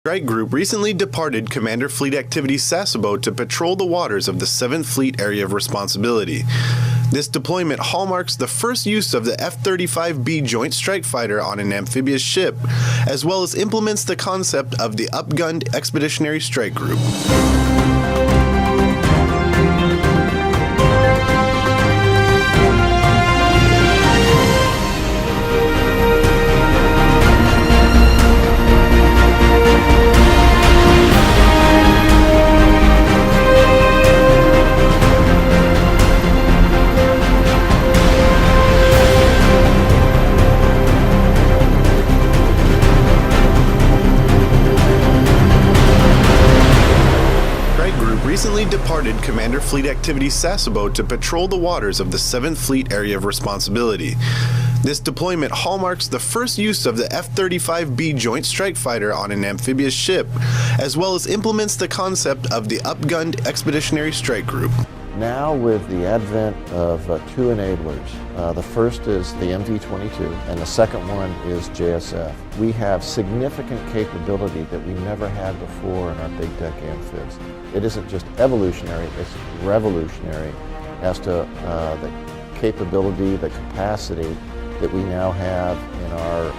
Strike Group recently departed Commander Fleet Activity Sasebo to patrol the waters of the 7th Fleet Area of Responsibility. This deployment hallmarks the first use of the F-35B Joint Strike Fighter on an amphibious ship, as well as implements the concept of the upgunned Expeditionary Strike Group. Recently departed Commander Fleet Activity Sasebo to patrol the waters of the 7th Fleet Area of Responsibility. This deployment hallmarks the first use of the F-35B Joint Strike Fighter on an amphibious ship, as well as implements the concept of the upgunned Expeditionary Strike Group. Now, with the advent of two enablers, the first is the MV-22 and the second one is JSF. We have significant capability that we never had before in our big deck amphibs. It isn't just evolutionary, it's revolutionary as to the capability, the capacity that we now have in our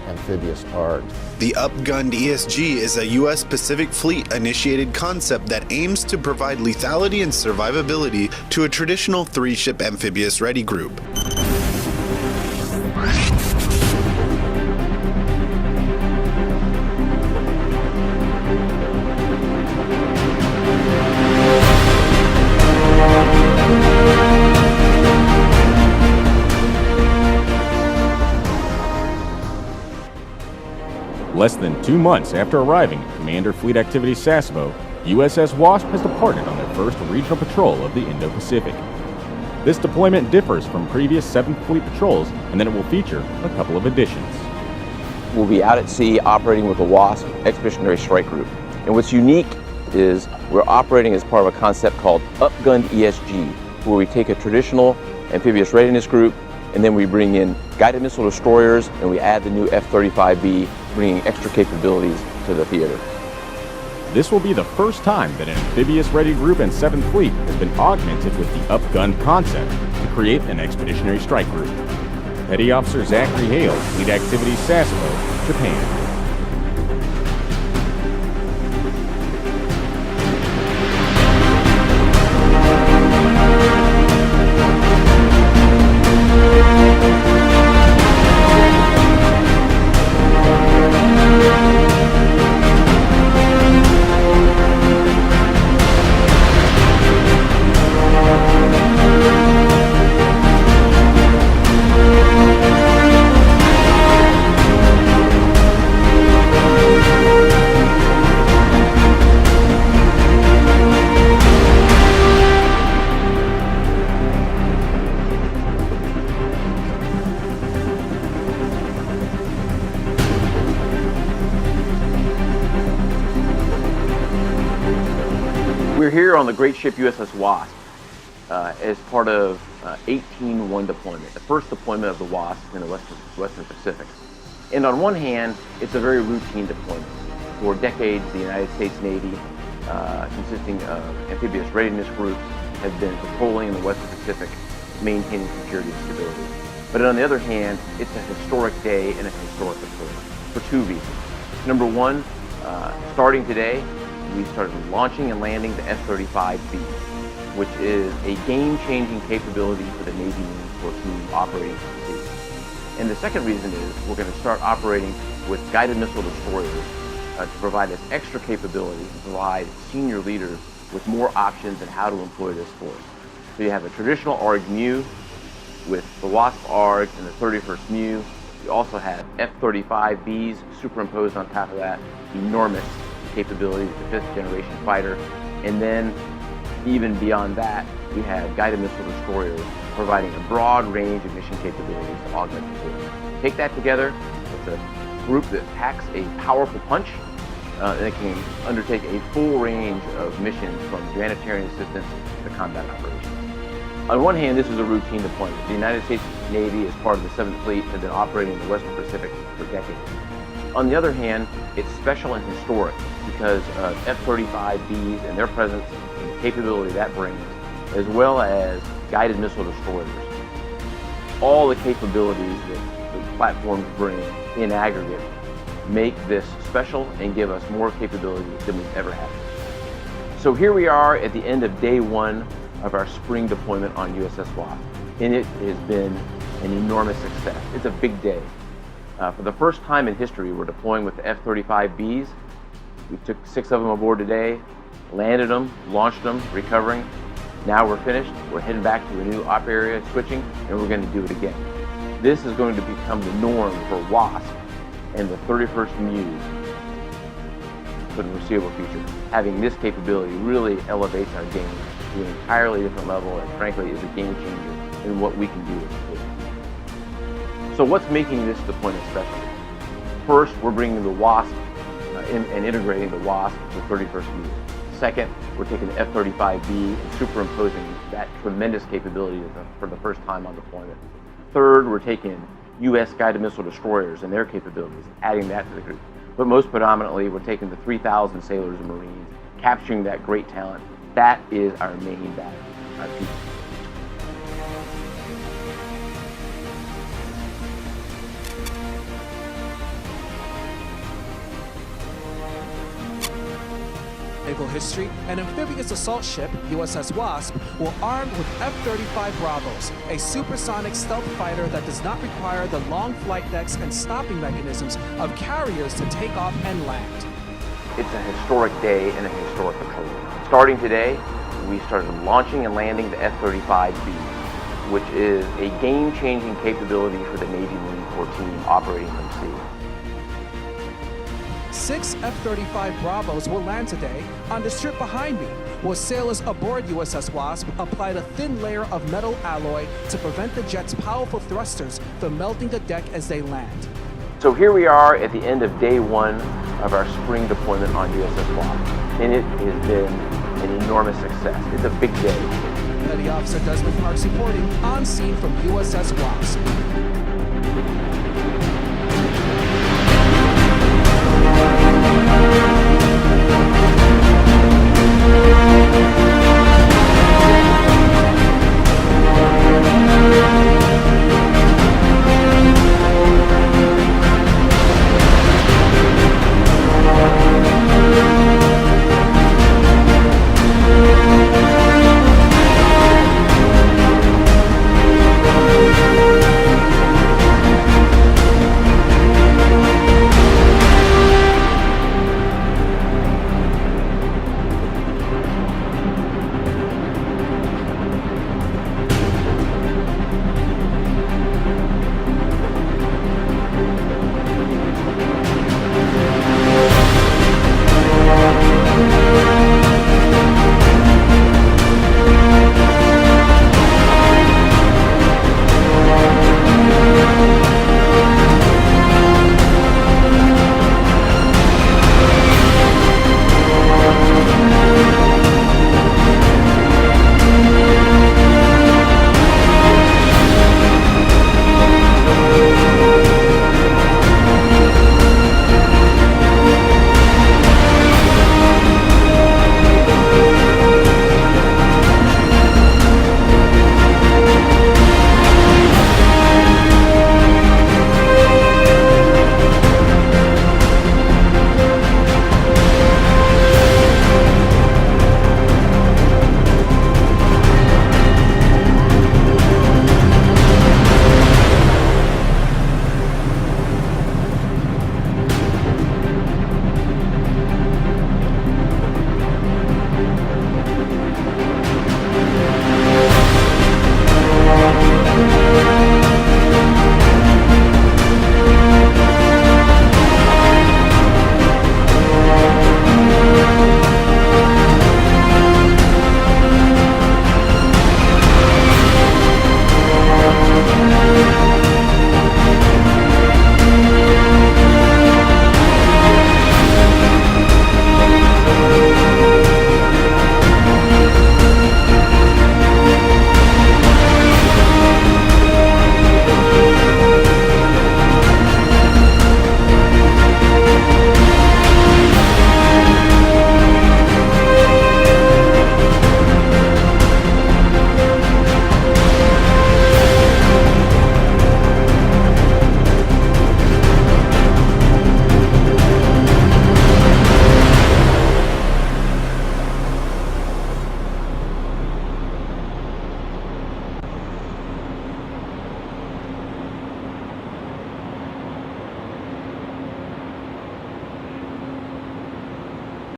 amphibious art. The upgunned ESG is a U.S. Pacific Fleet-initiated concept that aims to provide lethality and survivability to a traditional 3-ship amphibious ready group. Less than 2 months after arriving at Commander Fleet Activity Sasebo, USS Wasp has departed on their first regional patrol of the Indo-Pacific. This deployment differs from previous 7th Fleet patrols in that it will feature a couple of additions. We'll be out at sea operating with the Wasp Expeditionary Strike Group. And what's unique is we're operating as part of a concept called upgunned ESG, where we take a traditional amphibious readiness group and then we bring in guided missile destroyers and we add the new F-35B, bringing extra capabilities to the theater. This will be the first time that an amphibious ready group in 7th Fleet has been augmented with the upgunned concept to create an expeditionary strike group. Petty Officer Zachary Hale, Fleet Activity Sasebo, Japan. We're here on the great ship USS Wasp as part of 18-1 deployment, the first deployment of the Wasp in the Western Pacific. And on one hand, it's a very routine deployment. For decades, the United States Navy, consisting of amphibious readiness groups, have been patrolling in the Western Pacific, maintaining security and stability. But on the other hand, it's a historic day and a historic patrol for two reasons. Number one, starting today, we started launching and landing the F-35B, which is a game-changing capability for the Navy Marine Corps team operating at sea. And the second reason is we're going to start operating with guided missile destroyers to provide us extra capability and provide senior leaders with more options on how to employ this force. So you have a traditional ARG MU with the Wasp ARG and the 31st MU. You also have F-35Bs superimposed on top of that, enormous capability with the 5th generation fighter. And then even beyond that, we have guided missile destroyers providing a broad range of mission capabilities to augment the force. Take that together, it's a group that packs a powerful punch and it can undertake a full range of missions from humanitarian assistance to combat operations. On one hand, this is a routine deployment. The United States Navy, as part of the 7th Fleet, has been operating in the Western Pacific for decades. On the other hand, it's special and historic because of F-35Bs and their presence and the capability that brings, as well as guided missile destroyers. All the capabilities that the platforms bring in aggregate make this special and give us more capability than we've ever had. So here we are at the end of day one of our spring deployment on USS Wasp, and it has been an enormous success. It's a big day. For the first time in history, we're deploying with the F-35Bs. We took 6 of them aboard today, landed them, launched them, recovering. Now we're finished. We're heading back to a new op area, switching, and we're going to do it again. This is going to become the norm for WASP and the 31st Muse for the foreseeable future. Having this capability really elevates our game to an entirely different level and frankly is a game changer in what we can do with it. So what's making this deployment special? First, we're bringing the WASP and integrating the WASP with 31st Muse. Second, we're taking the F-35B and superimposing that tremendous capability for the first time on deployment. Third, we're taking U.S. guided missile destroyers and their capabilities, adding that to the group. But most predominantly, we're taking the 3,000 sailors and Marines, capturing that great talent. That is our main battle, our future. Naval history, an amphibious assault ship, USS Wasp, will armed with F-35 Bravos, a supersonic stealth fighter that does not require the long flight decks and stopping mechanisms of carriers to take off and land. It's a historic day and a historic patrol. Starting today, we started launching and landing the F-35B, which is a game-changing capability for the Navy Marine Corps team operating from sea. 6 F-35 Bravos will land today on the strip behind me, where sailors aboard USS Wasp applied a thin layer of metal alloy to prevent the jet's powerful thrusters from melting the deck as they land. So here we are at the end of day one of our spring deployment on USS Wasp, and it has been an enormous success. It's a big day. Petty Officer Desmond Parks reporting on scene from USS Wasp.